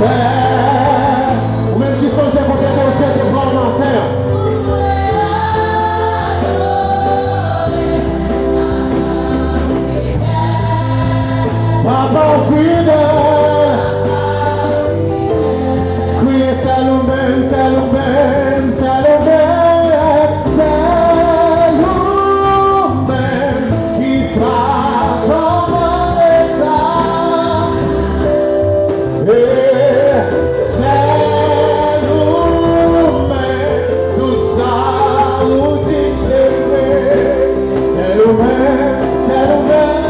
Ou même qui songeait pour tes conseils de prendre en terre. Papa fidèle, criez c'est nous-mêmes, c'est nous-mêmes, c'est nous-mêmes, c'est nous-mêmes qui crachons dans l'état. Et c'est nous-mêmes, tout ça nous dit c'est nous-mêmes, c'est nous-mêmes.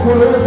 Oh,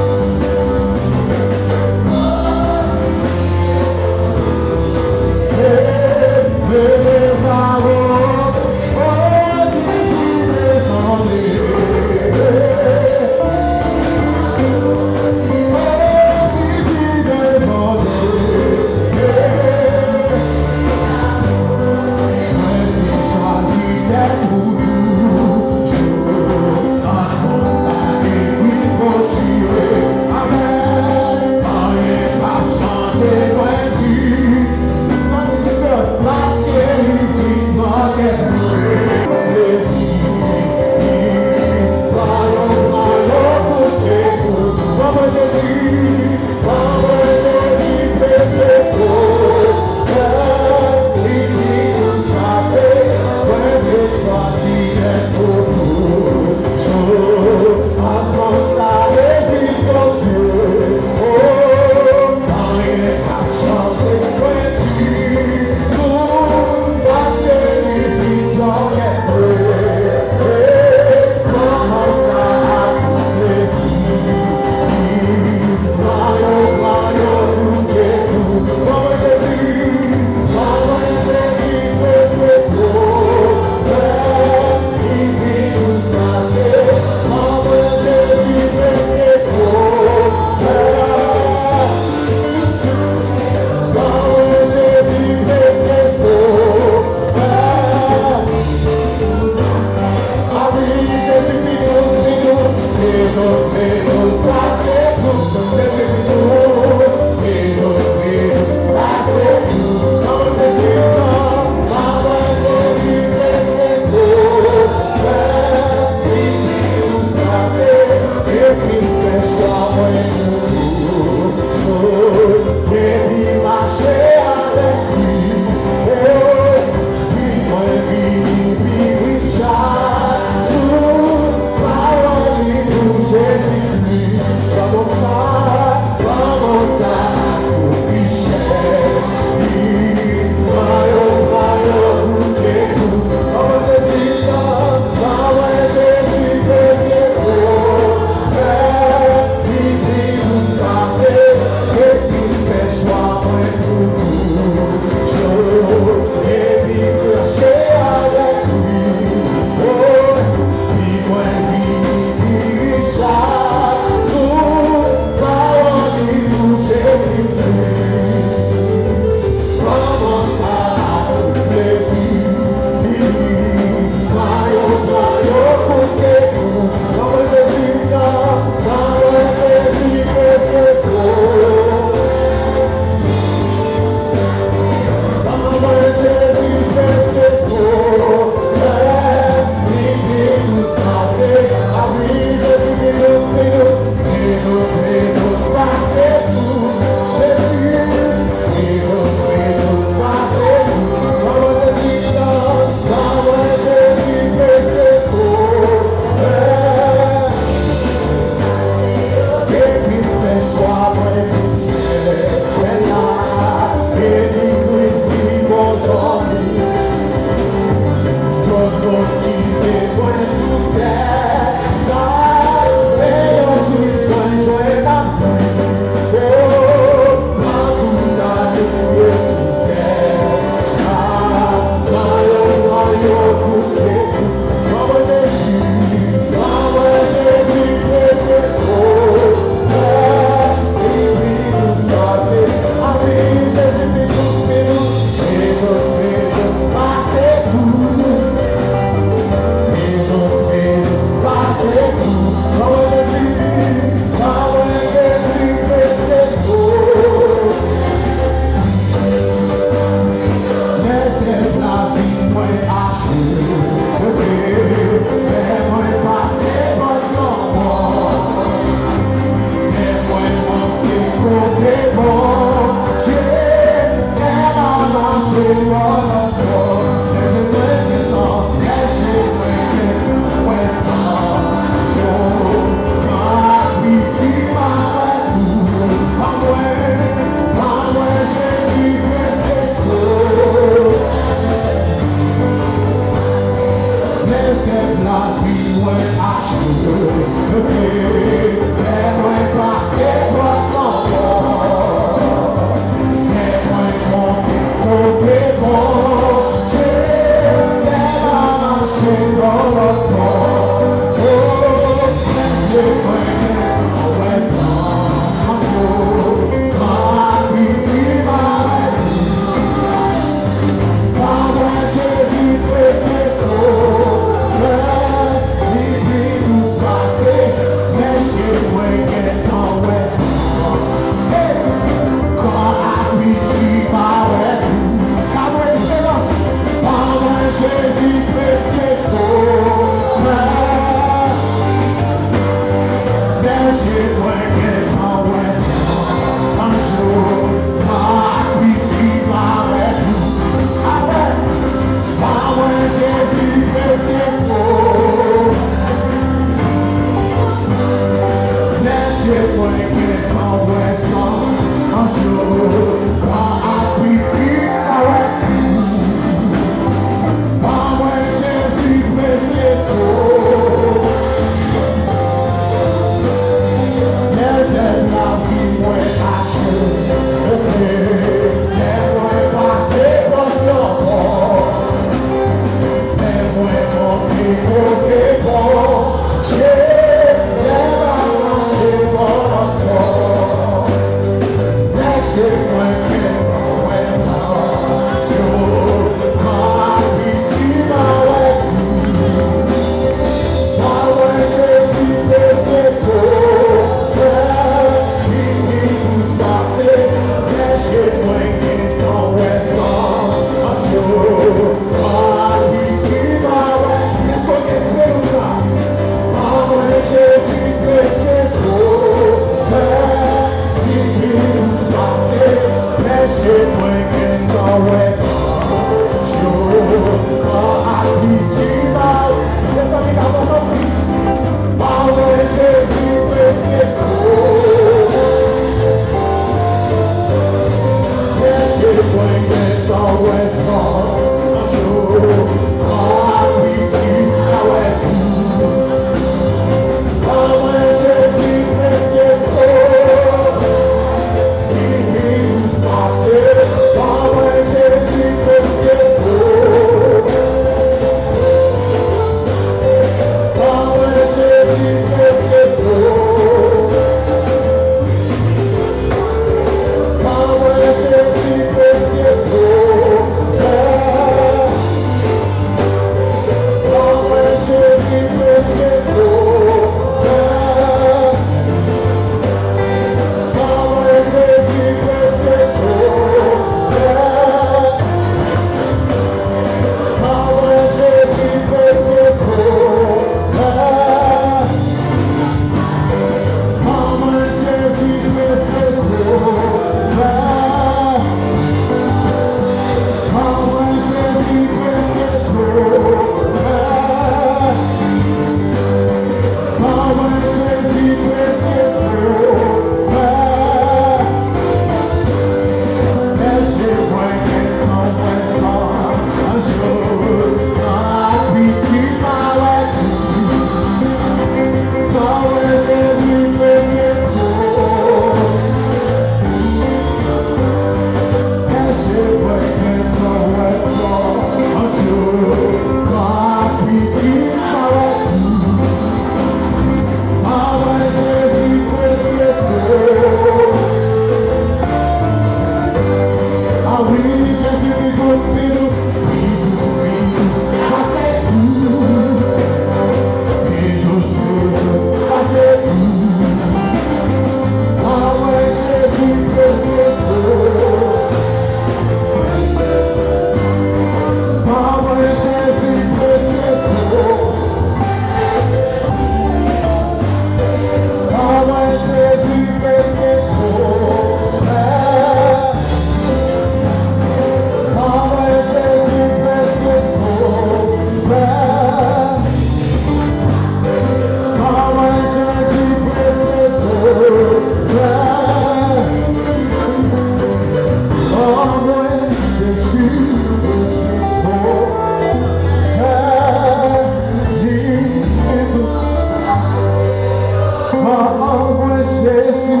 moi Jésus,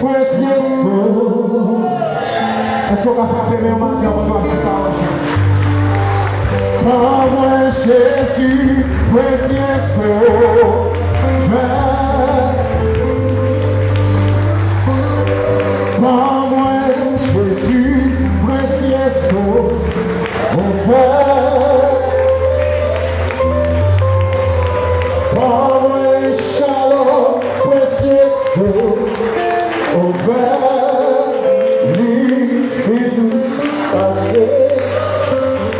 précieux sauveur. Est-ce qu'on va frapper mes mains avant de parler? Moi Jésus, précieux sauveur. Moi Jésus, précieux sauveur.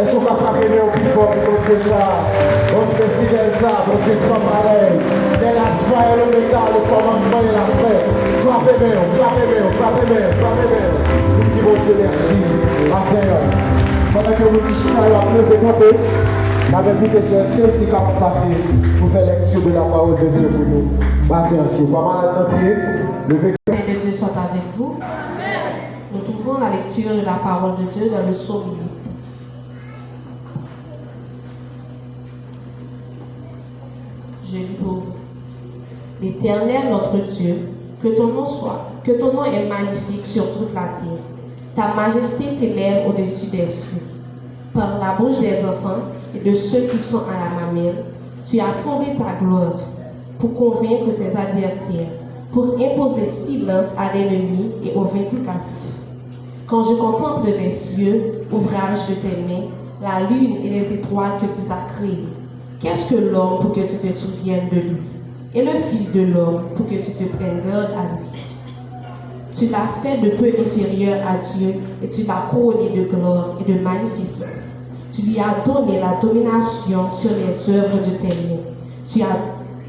Est-ce qu'on va pas venir au plus fort pour ça? On fait fidèle ça, on fait sans pareil. Mais la fin et le métal, le commencement et la fin. Frappez bien, frappez bien, frappez bien, frappez bien. Nous disons Dieu merci. Matin, pendant que vous dites, nous allons lever camper, la vérité c'est ceci qu'on va passer pour faire lecture de la parole de Dieu pour nous. Matin, c'est pas mal à pied. Le paix de Dieu soit avec vous. Nous trouvons la lecture de la parole de Dieu dans le psaume 8. Je lis pour vous. L'Éternel, notre Dieu, que ton nom est magnifique sur toute la terre. Ta majesté s'élève au-dessus des cieux. Par la bouche des enfants et de ceux qui sont à la mamelle, tu as fondé ta gloire pour convaincre tes adversaires, pour imposer silence à l'ennemi et aux vindicatifs. Quand je contemple les cieux, ouvrage de tes mains, la lune et les étoiles que tu as créées, qu'est-ce que l'homme pour que tu te souviennes de lui, et le Fils de l'homme pour que tu te prennes garde à lui? Tu l'as fait de peu inférieur à Dieu, et tu l'as couronné de gloire et de magnificence. Tu lui as donné la domination sur les œuvres de tes mains.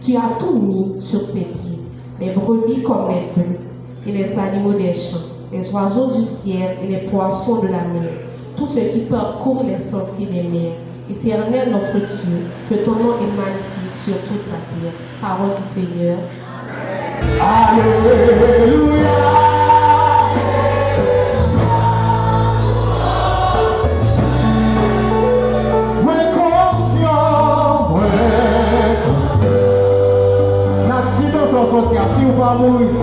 Tu as tout mis sur ses pieds, les brebis comme les bœufs, et les animaux des champs, les oiseaux du ciel et les poissons de la mer, tous ceux qui parcourent les sentiers des mers. Éternel notre Dieu, que ton nom est magnifique sur toute la terre. Parole du Seigneur. Alléluia. Moins conscient. L'accident s'en sortir si ou pas mourir.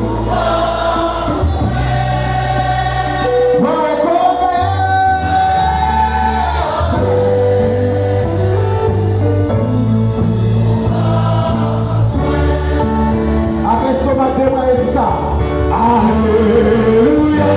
Alléluia. Amen. Alléluia.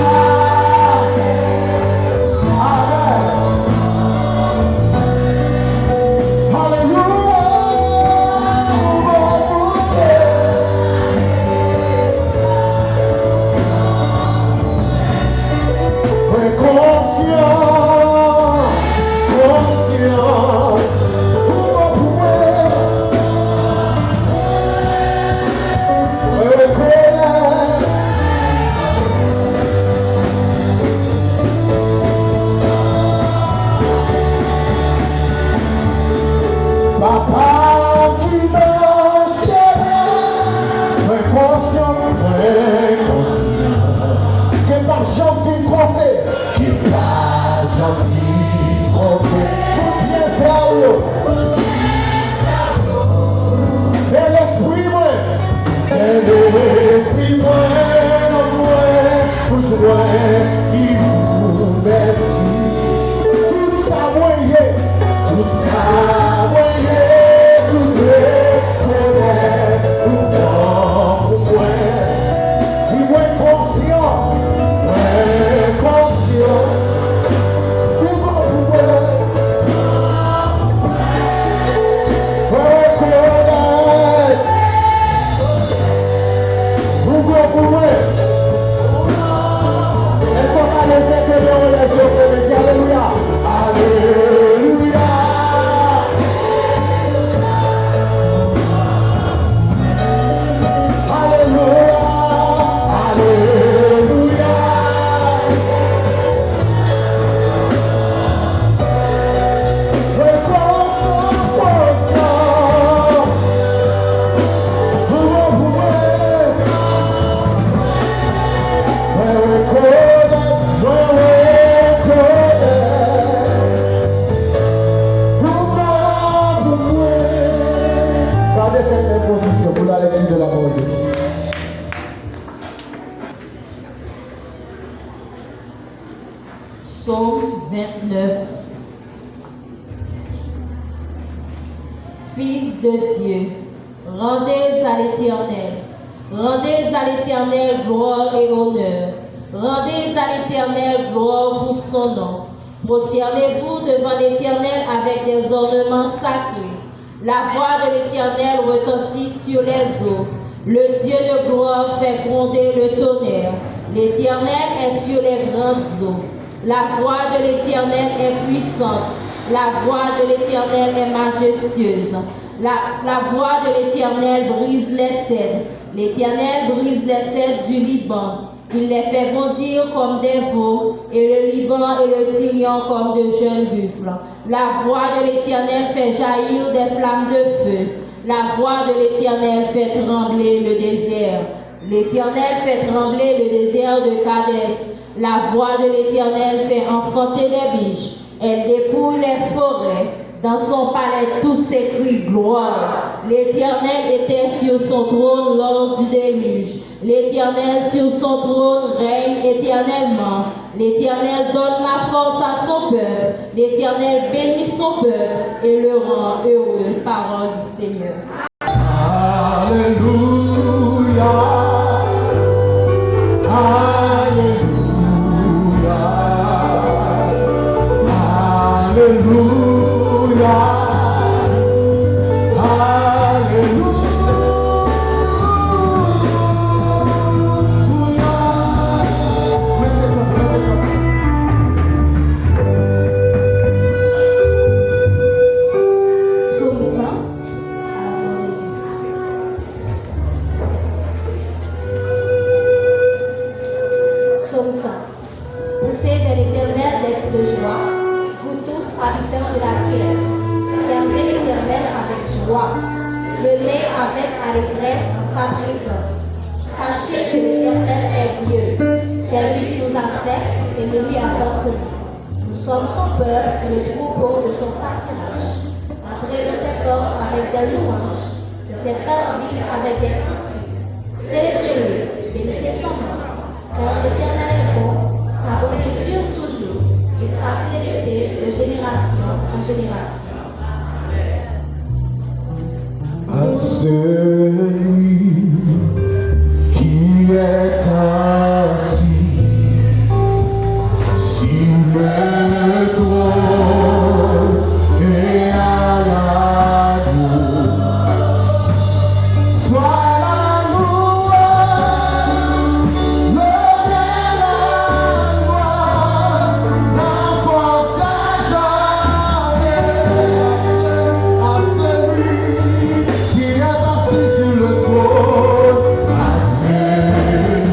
29. Fils de Dieu, rendez à l'Éternel gloire et honneur. Rendez à l'Éternel gloire pour son nom. Prosternez-vous devant l'Éternel avec des ornements sacrés. La voix de l'Éternel retentit sur les eaux. Le Dieu de gloire fait gronder le tonnerre. L'Éternel est sur les grandes eaux. La voix de l'Éternel est puissante. La voix de l'Éternel est majestueuse. La voix de l'Éternel brise les cèdres. L'Éternel brise les cèdres du Liban. Il les fait bondir comme des veaux, et le Liban et le Sirion comme de jeunes buffles. La voix de l'Éternel fait jaillir des flammes de feu. La voix de l'Éternel fait trembler le désert. L'Éternel fait trembler le désert de Kadès. La voix de l'Éternel fait enfanter les biches. Elle dépouille les forêts. Dans son palais, tous s'écrient gloire. L'Éternel était sur son trône lors du déluge. L'Éternel sur son trône règne éternellement. L'Éternel donne la force à son peuple. L'Éternel bénit son peuple et le rend heureux. Parole du Seigneur. Alléluia. Alléluia. Alléluia. Poussez vers l'Éternel des cris de joie, vous tous habitants de la terre. Servez l'Éternel avec joie. Venez avec allégresse en sa présence. Sachez que l'Éternel est Dieu. C'est lui qui nous a fait et nous lui appartenons. Nous sommes son peuple et le troupeau de son pâturage. Entrez dans cet homme avec des louanges, de cette ville avec des critiques. Célébrez-le, bénissez son nom. Car l'Éternel est bon, sa bonté dure toujours, et sa fidélité de génération en génération. À celui qui est assis sur le trône et à la gloire, soit sur le trône, à celui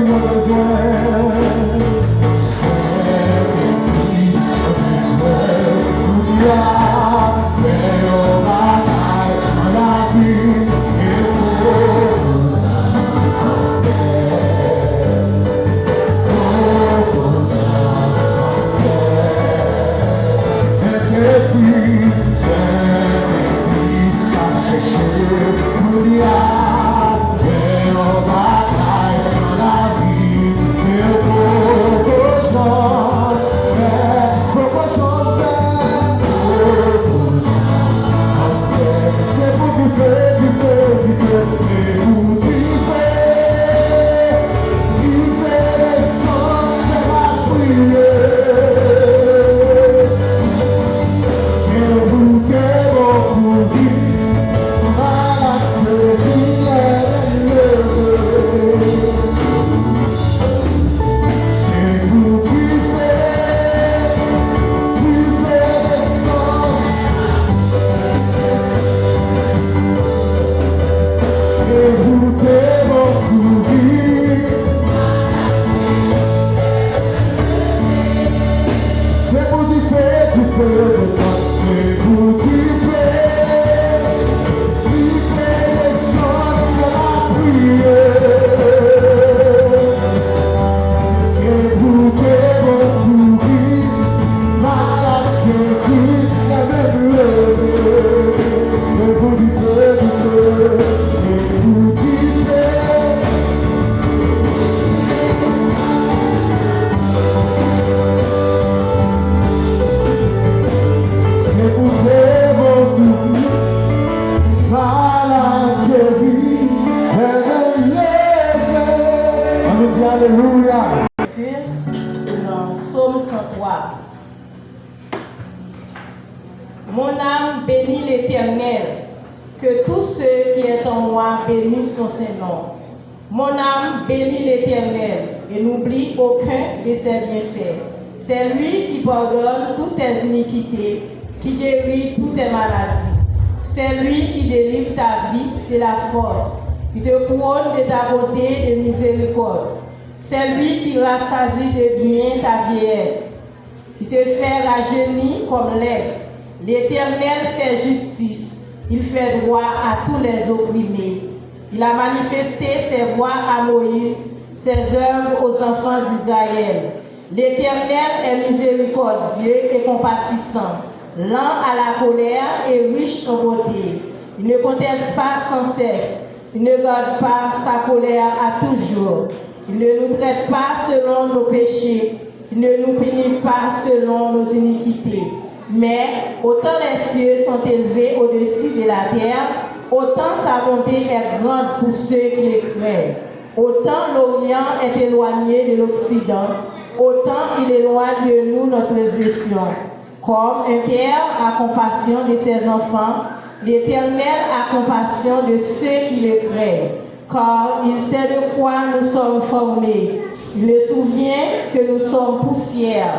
mon besoin. Saint-Esprit, mon besoin. Oulia, fais au bataille, à la vie, il faut Saint-Esprit, Saint-Esprit, a cherché Oulia, fais au bataille, à la vie, il faut que j'en fasse, faut que j'en fasse, c'est pour du feu, c'est pour du feu, les sons de ma prière. C'est vous que mon courir, malade que c'est vous qui faites les sons. C'est vous que mon courir, c'est vous qui faites les sons. C'est vous qui faites les sons de la prière. C'est vous que mon courir, malade que crie la même heure. C'est vous qui faites du feu, c'est vous qui faites. C'est vous que mon courir, malade que crie la même heure. On nous dit alléluia. C'est dans Psaume 103. Mon âme bénit l'Éternel, que tous ceux qui est en moi bénissent son Saint-Nom. Mon âme bénit l'Éternel et n'oublie aucun de ses bienfaits. C'est lui qui pardonne toutes tes iniquités, qui guérit toutes tes maladies. C'est lui qui délivre ta vie de la force, qui te couronne de ta bonté et de miséricorde. C'est lui qui rassasie de bien ta vieillesse, qui te fait rajeunir comme l'aigle. L'Éternel fait justice, il fait droit à tous les opprimés. Il a manifesté ses voies à Moïse, ses œuvres aux enfants d'Israël. L'Éternel est miséricordieux et compatissant, lent à la colère et riche en bonté. Il ne conteste pas sans cesse, il ne garde pas sa colère à toujours. Il ne nous traite pas selon nos péchés, il ne nous punit pas selon nos iniquités. Mais autant les cieux sont élevés au-dessus de la terre, autant sa bonté est grande pour ceux qui les craignent. Autant l'Orient est éloigné de l'Occident, autant il éloigne de nous notre transgression. Comme un père a compassion de ses enfants, l'Éternel a compassion de ceux qui le craignent, car il sait de quoi nous sommes formés. Il se souvient que nous sommes poussière.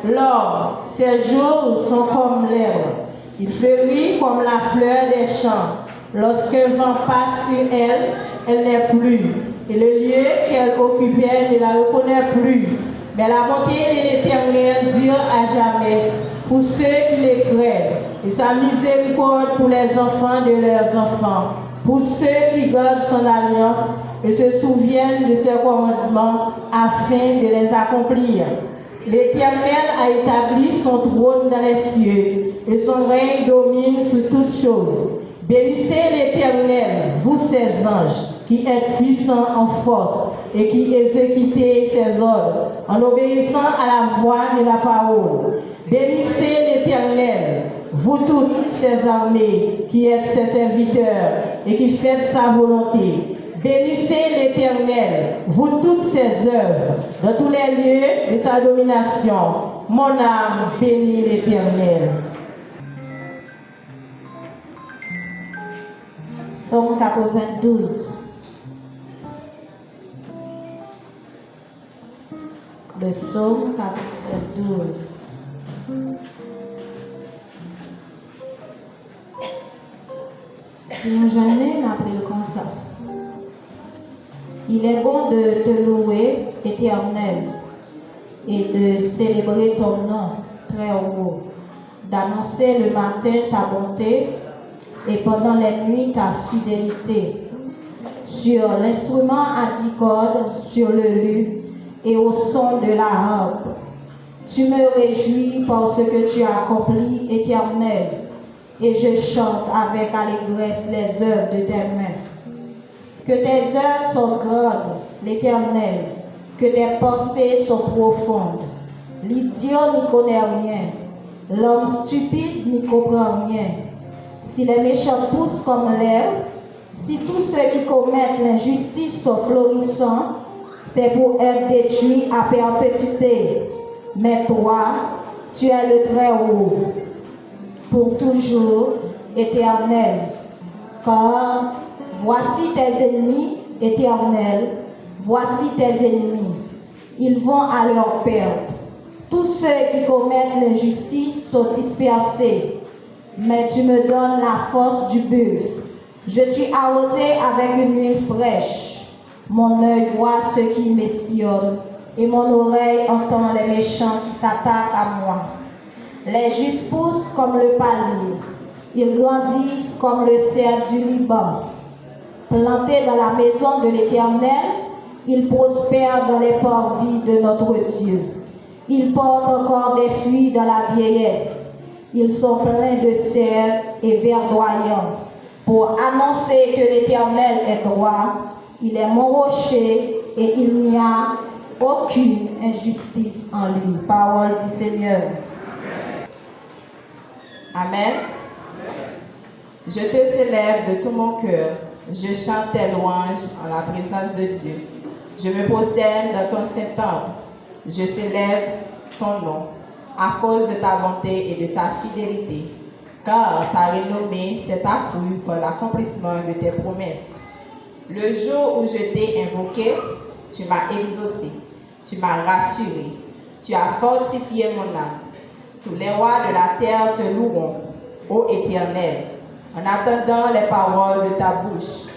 L'homme, ses jours sont comme l'herbe. Il fleurit comme la fleur des champs. Lorsqu'un vent passe sur elle, elle n'est plus. Et le lieu qu'elle occupait ne la reconnaît plus. Mais la bonté de l'Éternel dure à jamais pour ceux qui les craignent, et sa miséricorde pour les enfants de leurs enfants, pour ceux qui gardent son alliance et se souviennent de ses commandements afin de les accomplir. L'Éternel a établi son trône dans les cieux et son règne domine sur toutes choses. Bénissez l'Éternel, vous ses anges, qui êtes puissants en force et qui exécutez ses ordres en obéissant à la voix de la parole. Bénissez l'Éternel, vous toutes ses armées, qui êtes ses serviteurs et qui faites sa volonté. Bénissez l'Éternel, vous toutes ses œuvres, dans tous les lieux de sa domination. Mon âme bénit l'Éternel. Psaume 92. Le psaume 92. Si nous jamais appris comme ça. Il est bon de te louer, Éternel, et de célébrer ton nom très haut, d'annoncer le matin ta bonté et pendant les nuits ta fidélité. Sur l'instrument à 10 cordes, sur le luth et au son de la harpe. Tu me réjouis par ce que tu as accompli, Éternel, et je chante avec allégresse les œuvres de tes mains. Que tes œuvres sont grandes, l'Éternel, que tes pensées sont profondes. L'idiot n'y connaît rien, l'homme stupide n'y comprend rien. Si les méchants poussent comme l'herbe, si tous ceux qui commettent l'injustice sont florissants, c'est pour être détruits à perpétuité. Mais toi, tu es le Très-Haut, pour toujours, Éternel. Car voici tes ennemis, Éternel, voici tes ennemis. Ils vont à leur perte. Tous ceux qui commettent l'injustice sont dispersés. Mais tu me donnes la force du bœuf. Je suis arrosé avec une huile fraîche. Mon œil voit ceux qui m'espionnent et mon oreille entend les méchants qui s'attaquent à moi. Les justes poussent comme le palmier. Ils grandissent comme le cèdre du Liban. Plantés dans la maison de l'Éternel, ils prospèrent dans les parvis de notre Dieu. Ils portent encore des fruits dans la vieillesse. Ils sont pleins de sève et verdoyants pour annoncer que l'Éternel est droit. Il est mon rocher et il n'y a aucune injustice en lui. Parole du Seigneur. Amen. Je te célèbre de tout mon cœur. Je chante tes louanges en la présence de Dieu. Je me prosterne dans ton Saint-Temple. Je célèbre ton nom à cause de ta bonté et de ta fidélité, car ta renommée s'est accrue par l'accomplissement de tes promesses. Le jour où je t'ai invoqué, tu m'as exaucé, tu m'as rassuré, tu as fortifié mon âme. Tous les rois de la terre te loueront, ô Éternel. En attendant les paroles de ta bouche,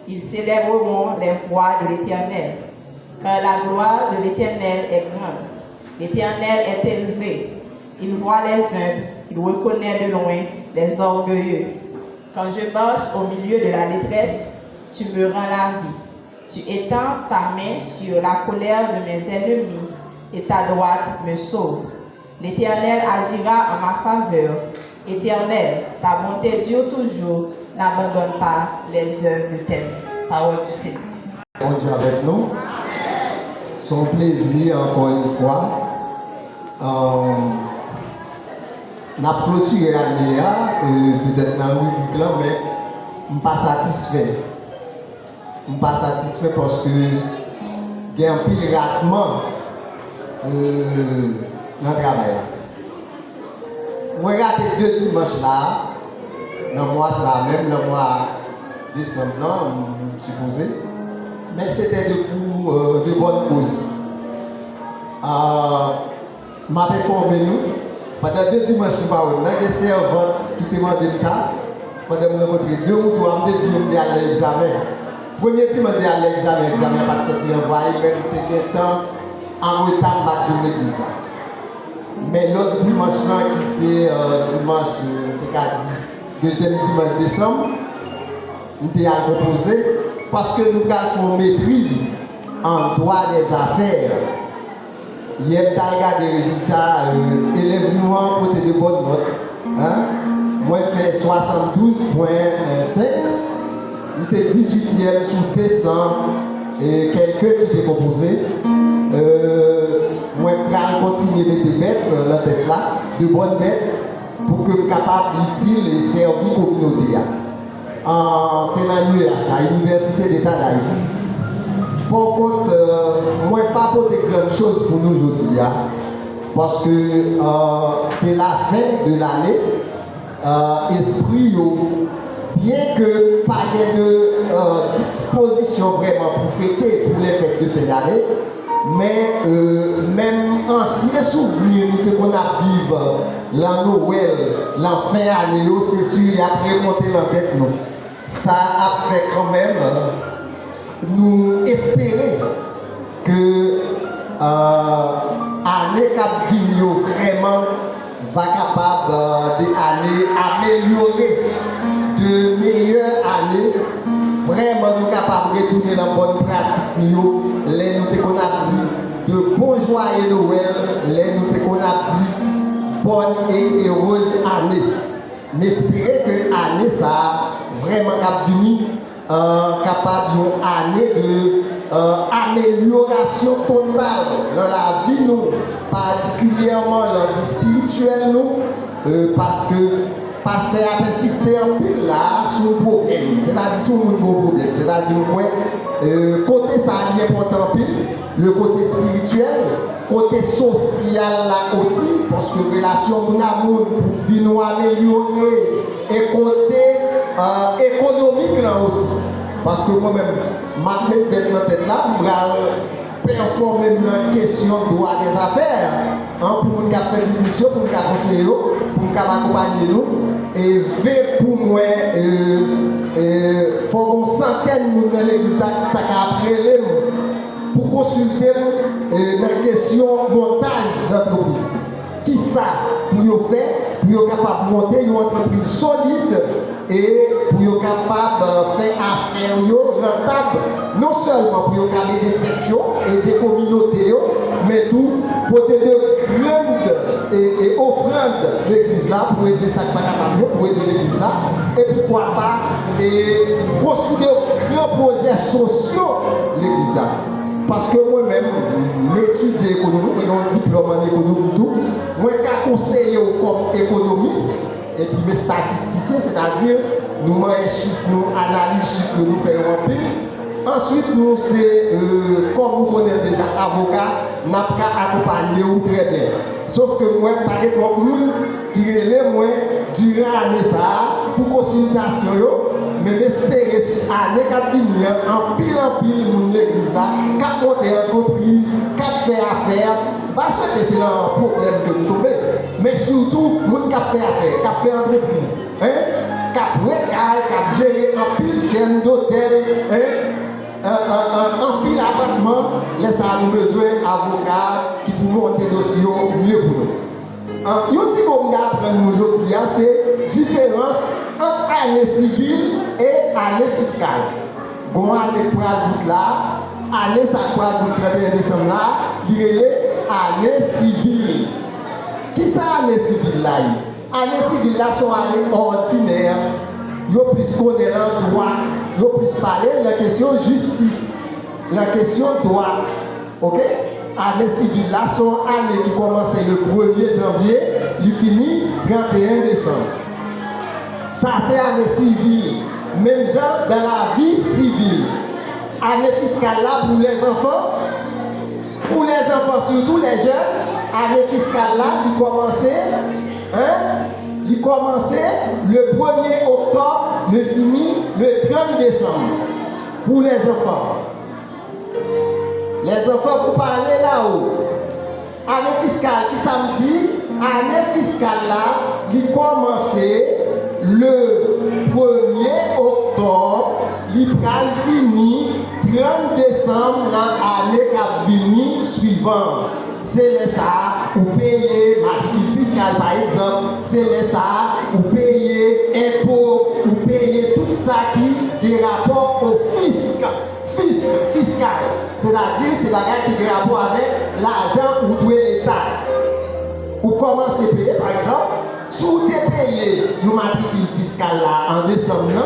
ils célébreront les voies de l'Éternel, car la gloire de l'Éternel est grande. L'Éternel est élevé, il voit les humbles, il reconnaît de loin les orgueilleux. Quand je marche au milieu de la détresse, tu me rends la vie. Tu étends ta main sur la colère de mes ennemis et ta droite me sauve. L'Éternel agira en ma faveur. Éternel, ta bonté dure toujours, n'abandonne pas les œuvres de tes mains. Parole du Seigneur. Bon Dieu avec nous. Son plaisir encore une fois. N'a clôturé l'année peut-être dans le rubrique là, mais je ne suis pas satisfait. Je ne suis pas satisfait parce que il y a un pile ratement dans le travail. Je vais rater 2 dimanches là, dans le mois ça, même dans le mois décembre, je supposé. Mais c'était de bonnes causes. Je m'avais formé nous. Pendant 2 dimanches, je suis des servants qui demandaient ça. Pendant que je rencontré 2 ou 3, je me dis à l'examen. Premier dimanche, je à l'examen, l'examen pas de temps envoyé, même si j'ai temps en retard de l'église. Mais l'autre dimanche, qui c'est dimanche, 2e dimanche de décembre, nous avons proposé parce que nous avons une maîtrise en droit des affaires. Il y a des résultats, élèves nous ont côté de bonnes notes. Moi, je fais 72,5. C'est 18e sur 200 et quelqu'un qui est proposé. Moi, je vais continuer de mettre la tête là, de bonnes bêtes, pour que je sois capable d'utile et servir la communauté. C'est dans l'Université d'État d'Haïti. Par contre, moi, je ne vais pas porter grand chose pour nous aujourd'hui, parce que c'est la fin de l'année. Esprit, bien que pas de disposition vraiment pour fêter pour les fêtes de fin d'année, mais même ancien souvenir qu'on a vécu l'an Noël, l'an fin année, c'est sûr, et après monter dans tête nous. Ça a fait quand même nous espérer que l'année qui vient vraiment va capable d'améliorer de meilleures années, vraiment nous capables de retourner dans la bonne pratique, les nous qu'on a dit de bon joyeux Noël, les nous qu'on a dit bonne et heureuse année. M'espérer que l'année ça vraiment venir capable d'une année de amélioration totale dans la vie nous, particulièrement dans la vie spirituelle nous, parce que pasteur a insisté en pile là sur le problème, c'est-à-dire sur un gros problème, c'est-à-dire côté ça est important pile, le côté spirituel, côté social là aussi, parce que relation mon amour pour venir nous améliorer, et côté économique là aussi, parce que moi-même, ma tête dans la tête là, je vais performer une question de droit des affaires, pour nous faire des missions, pour nous conseiller, pour nous accompagner nous. Et pour moi, il faut une centaine de l'église qui pour consulter la question montage d'entreprise. Qui ça pour faire, pour être capable de monter une entreprise solide et pour être capable de faire affaire rentable, non seulement pour être capable des têtes et des communautés, mais tout pour de grandes et offrandes de l'église là, pour aider ça pour aider l'église là, et pourquoi pas construire de grands projets sociaux l'église là. Parce que moi-même, j'étudie économie, j'ai un diplôme en économie tout. Moi, je conseille comme économiste et puis mes statisticiens, c'est-à-dire nous avons un chiffre, nous analysons chiffres, nous faisons un pile. Ensuite, nous, c'est comme vous connaissez déjà, avocat, nous avons accompagné ou très bien. Sauf que moi, pas de trop de monde qui relève moi durant l'année ça pour consultation. Mais j'espère année qui vient, en pile, mon l'église là, qui monte entreprise, qui fait affaire, parce que c'est un problème que nous tombons. Mais surtout, mon qui fait affaire, qui fait entreprise, qui gère en pile chaîne d'hôtel, en pile appartement, laisse à nous besoin d'avocats qui pour monter dossier mieux pour nous. Un petit qu'on apprend aujourd'hui, c'est la différence entre année civile et année fiscale. Comment année pour la route là, année ça pour la route 31 décembre là, il est année civile. Qui ça année civile là? Année civile là sont années ordinaires. Yo plus connaître le droit, yo plus parler la question justice, la question droit. OK? Année civile là sont années qui commencent le 1er janvier, qui finit 31 décembre. Ça c'est année civile. Même genre dans la vie civile. Année fiscale là pour les enfants, surtout les jeunes, année fiscale là il commençait le 1er octobre, le finit le 30 décembre. Pour les enfants. Les enfants, vous parlez là-haut. Année fiscale qui samedi, année fiscale là, qui commençait le 1er octobre, il finit 30 décembre l'année qui vient suivante. C'est les ça, vous payez matricule fiscale par exemple, c'est les ça, vous payez impôts, vous payez tout ça qui est rapport au fisc. Fiscal, c'est-à-dire c'est bagage qui a rapport avec l'argent ou doit l'État. Ou commencez à payer, par exemple, si vous avez payé une matricule fiscale là en décembre,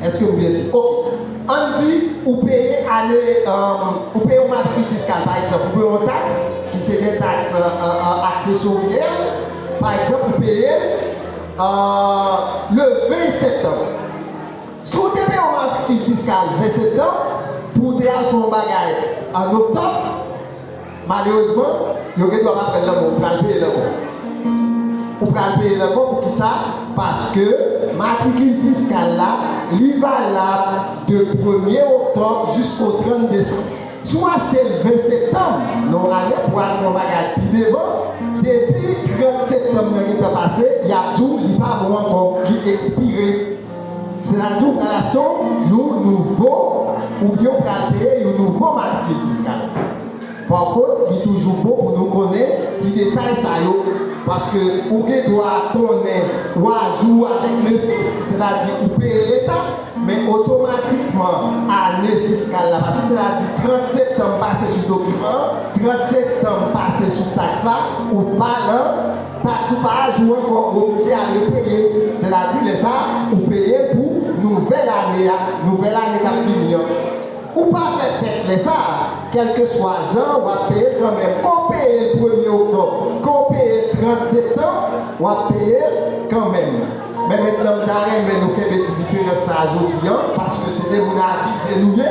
est-ce que vous avez dit, oh, on dit, vous payez une matricule fiscale, par exemple, vous payez une taxe, qui c'est des taxes accessoires, par exemple, vous payez le 20 septembre. Si vous avez une matricule fiscale 20 septembre, pour faire son bagage en octobre, malheureusement, vous ne doit pas faire le mot, vous payer le mot. Vous payer le mot pour qui ça? Parce que matricule fiscale là, il va là de 1er octobre jusqu'au 30 décembre. Si vous achetez le 20 septembre, non, allez pour faire son bagage. Puis devant, depuis 30 septembre qui est passé, il y a tout, il n'y a pas bon encore qui expiré. C'est-à-dire qu'on a acheté un nouveau, ou bien on va payer un nouveau matricule fiscal. Par contre, il est toujours beau pour nous connaître ces détails, parce que vous doit connaître ou jouer avec le fisc, c'est-à-dire vous payez l'État, mais automatiquement, année fiscale, là, parce que c'est-à-dire 30 septembre passé sur le document, 30 septembre passé sur taxe là, ou pas là, taxe ou pas jouer encore obligé à le payer. C'est-à-dire que ça, vous payez pour nouvelle année qui ou pas faire ça, quel que soit genre, on va payer quand même. Qu'on paye le 1er octobre, qu'on paye le 30 septembre, on va payer quand même. Mais maintenant, mais nous avons des différences à aujourd'hui, parce que c'est des gens qui nous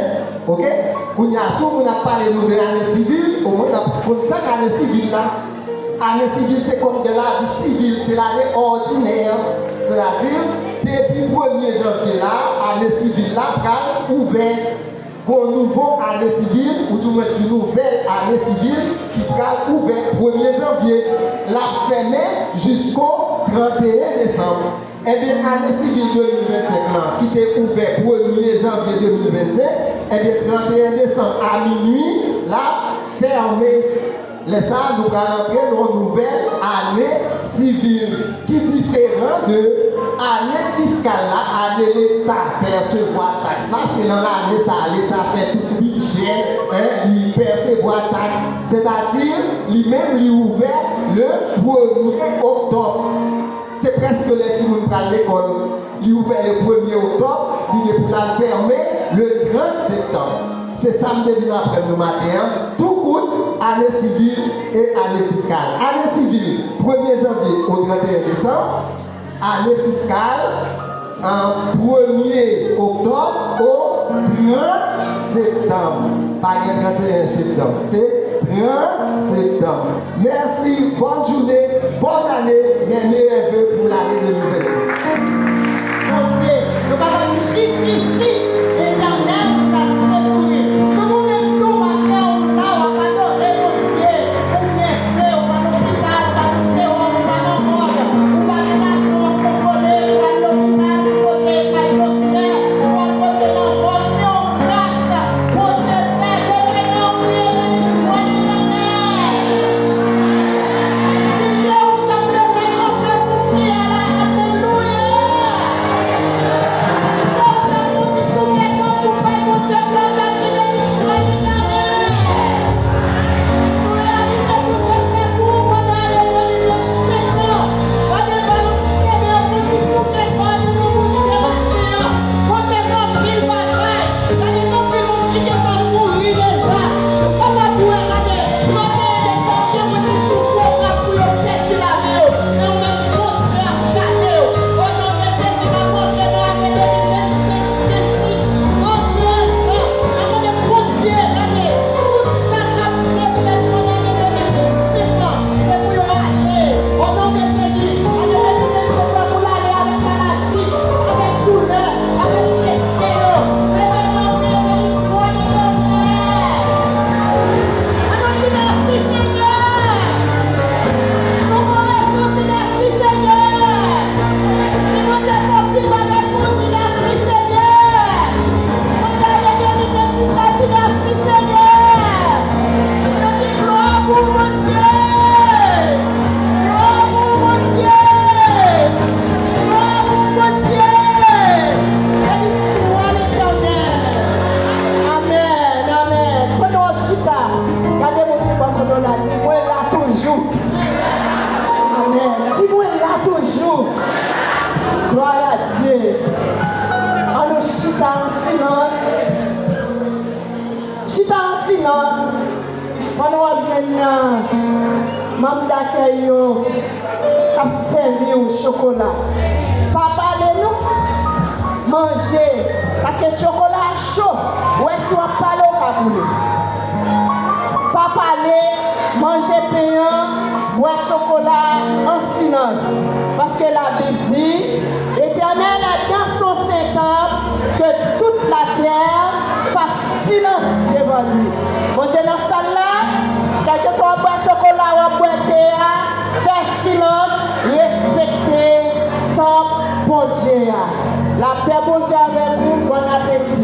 ok? Quand on a parlé de l'année civile, au moins on a fait ça l'année civile là. L'année civile, c'est comme de la vie civile, c'est l'année ordinaire. C'est-à-dire, depuis le 1er janvier là, l'année civile là, ouverte. Pour nouveau année civile, ou tout le monde une nouvelle année civile qui sera ouverte 1er janvier, la fermée jusqu'au 31 décembre. Eh bien, année civile 2025 là, qui était ouverte 1er janvier 2025, eh bien, 31 décembre à minuit, là, fermée. Les ça, nous allons entrer dans une nouvelle année civile qui est différente de l'année fiscale, année l'État percevoir taxe. Ça, c'est dans l'année ça, l'État fait tout le budget, il percevoir taxe. C'est-à-dire, lui-même, il est ouvert le 1er octobre. C'est presque les petits gens à l'école. Il est ouvert le 1er octobre, il est pour la fermer le 30 septembre. C'est ça que je vais après le matin. Tout coûte année civile et année fiscale. Année civile, 1er janvier au 31 décembre. Année fiscale, 1er octobre au 30 septembre. Pas le 31 septembre, c'est 30 septembre. Merci, bonne journée, bonne année, mes meilleurs vœux pour l'année 2026. Mon Dieu, nous avons juste ici, l'Éternel nous a secourus. Je vous mets tout matin, là, on va adorer mon Dieu. On vient faire, on va à l'hôpital, on va au sérum, on va dans le monde, on va aller la chambre, on va aller à l'hôpital, on va aller à l'hôpital, on va aller dans le monde, c'est en place. Mon Dieu, Père, levez-nous, priez, soyez l'éternel. Seigneur, on t'a levé, on t'a poussé à la alléluia. Maman d'accueil qui a servi au chocolat. Papa, nous manger. Parce que le chocolat chaud, ou est-ce qu'on parle au Kaboulé? Papa, manger payant, boire chocolat en silence. Parce que la Bible dit, l'Éternel est dans son Saint-Temple, que toute la terre fasse silence devant lui. Mon Dieu, dans celle là, quel que soit boire chocolat ou boire thé, fais silence, respectez ton bon Dieu. matin. La paix bon Dieu avec vous, bon appétit.